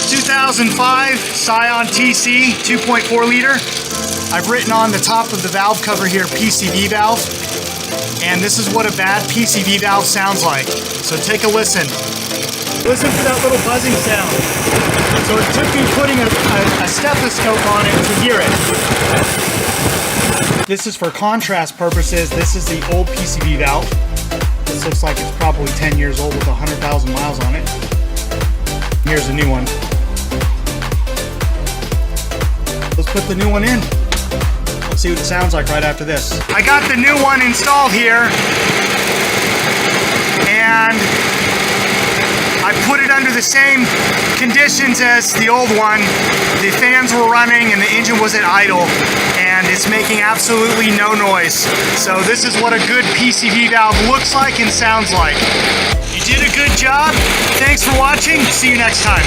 2005 Scion TC 2.4 liter. I've written on the top of the valve cover here PCV valve, and this is what a bad PCV valve sounds like. So take a listen. Listen for that little buzzing sound. So it took me putting a stethoscope on it to hear it. This is for contrast purposes. This is the old PCV valve. This looks like it's probably 10 years old with 100,000 miles on it. Here's a new one. Let's put the new one in. Let's see what it sounds like right after this. I got the new one installed here, and I put it under the same conditions as the old one. The fans were running and the engine was at idle, and it's making absolutely no noise. So this is what a good PCV valve looks like and sounds like. You did a good job. Thanks for watching. See you next time.